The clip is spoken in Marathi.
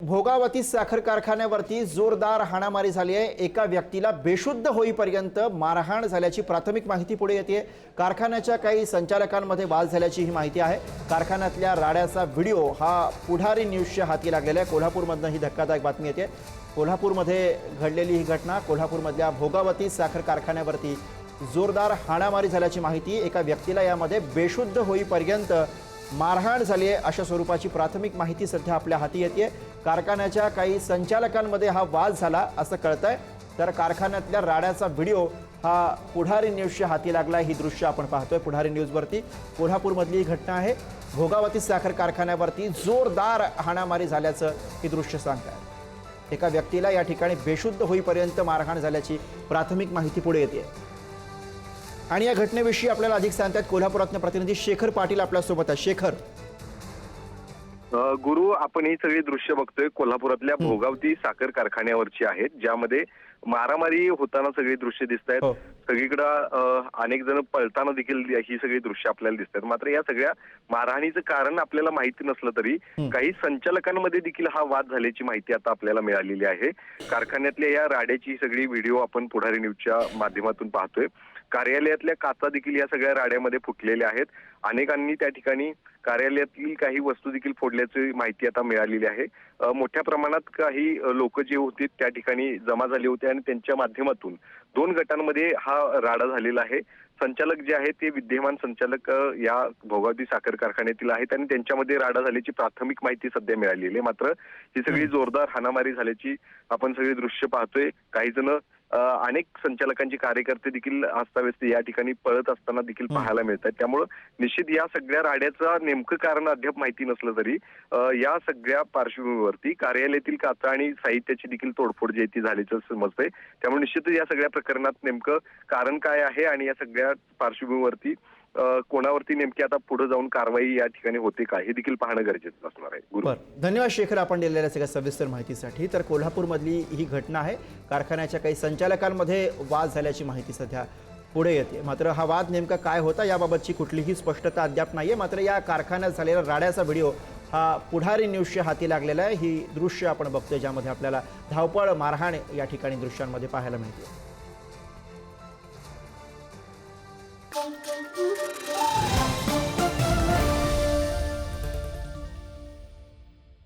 भोगावती साखर कारखान्यावरती जोरदार हाणामारी झाली आहे। एका व्यक्तीला बेशुद्ध होईपर्यंत मारहाण झाल्याची प्राथमिक माहिती पुढे येते। कारखान्याच्या काही संचालकांमध्ये वाद झाल्याची ही माहिती आहे। कारखान्यातल्या राड्याचा व्हिडिओ हा पुढारी न्यूजच्या हाती लागलेला आहे। कोल्हापूरमधून ही धक्कादायक बातमी येते। कोल्हापूरमध्ये घडलेली ही घटना, कोल्हापूरमधल्या भोगावती साखर कारखान्यावरती जोरदार हाणामारी झाल्याची माहिती। एका व्यक्तीला यामध्ये बेशुद्ध होईपर्यंत मारहाण झाली आहे अशा स्वरूपाची प्राथमिक माहिती सध्या आपल्या हाती येते। कारखान्याच्या काही संचालकांमध्ये हा वाद झाला असं कळतंय। तर कारखान्यातल्या राड्याचा व्हिडिओ हा पुढारी न्यूजच्या हाती लागला। ही दृश्य आपण पाहतोय पुढारी न्यूजवरती। कोल्हापूरमधली ही घटना आहे। भोगावती साखर कारखान्यावरती जोरदार हाणामारी झाल्याचं ही दृश्य सांगतात। एका व्यक्तीला या ठिकाणी बेशुद्ध होईपर्यंत मारहाण झाल्याची प्राथमिक माहिती पुढे येते। आणि या घटनेविषयी आपल्याला अधिक सांगतात कोल्हापुरातले प्रतिनिधी शेखर पाटील आपल्या सोबत आहे। शेखर, गुरु, आपण ही सगळी दृश्य बघतोय कोल्हापुरातल्या भोगावती साखर कारखान्यावरची आहेत, ज्यामध्ये मारामारी होताना सगळी दृश्य दिसत आहेत। सगळीकडे अनेक जण पळताना देखील ही सगळी दृश्य आपल्याला दिसतात। मात्र या सगळ्या मारहाणीचं कारण आपल्याला माहिती नसलं तरी काही संचालकांमध्ये देखील हा वाद झाल्याची माहिती आता आपल्याला मिळालेली आहे। कारखान्यातल्या या राड्याची सगळी व्हिडिओ आपण पुढारी न्यूजच्या माध्यमातून पाहतोय। कार्यालयातल्या काचा देखील या सगळ्या राड्यामध्ये फुटलेल्या आहेत। अनेकांनी त्या ठिकाणी कार्यालयातील काही वस्तू देखील फोडल्याची माहिती आता मिळालेली आहे। मोठ्या प्रमाणात काही लोक जे होते त्या ठिकाणी जमा झाले होते आणि त्यांच्या माध्यमातून दोन गटांमध्ये हा राडा झालेला आहे। संचालक जे आहेत ते विद्यमान संचालक या भोगावती साखर कारखान्यातील आहेत आणि त्यांच्यामध्ये राडा झाल्याची प्राथमिक माहिती सध्या मिळालेली आहे। मात्र ही सगळी जोरदार हाणामारी झाल्याची आपण सगळी दृश्य पाहतोय। काही जण अनेक संचालकांचे कार्यकर्ते देखील अस्ताव्यस्त या ठिकाणी पळत असताना देखील पाहायला मिळतात। त्यामुळे निश्चित या सगळ्या राड्याचं नेमकं कारण अद्याप माहिती नसलं तरी या सगळ्या पार्श्वभूमीवरती कार्यालयातील काचा आणि साहित्याची देखील तोडफोड जी ती झाल्याचं समजतंय। त्यामुळे निश्चितच या सगळ्या प्रकरणात नेमकं कारण काय आहे आणि या सगळ्या पार्श्वभूमीवरती कोणावरती नेमकी आता पुढे जाऊन कारवाई या ठिकाणी होते का हे देखील पाहणं गरजेचं असणार आहे। धन्यवाद शेखर, आपण दिलेल्या सगळ्या सविस्तर माहितीसाठी। तर कोल्हापूरमधली ही घटना आहे। कारखान्याच्या काही संचालकांमध्ये वाद झाल्याची माहिती सध्या पुढे येते। मात्र हा वाद नेमका काय होता याबाबतची कुठलीही स्पष्टता अद्याप नाहीये। मात्र या कारखान्यात झालेला राड्याचा व्हिडिओ हा पुढारी न्यूजच्या हाती लागलेला आहे। ही दृश्य आपण बघतोय ज्यामध्ये आपल्याला धावपळ, मारहाण या ठिकाणी दृश्यांमध्ये पाहायला मिळते।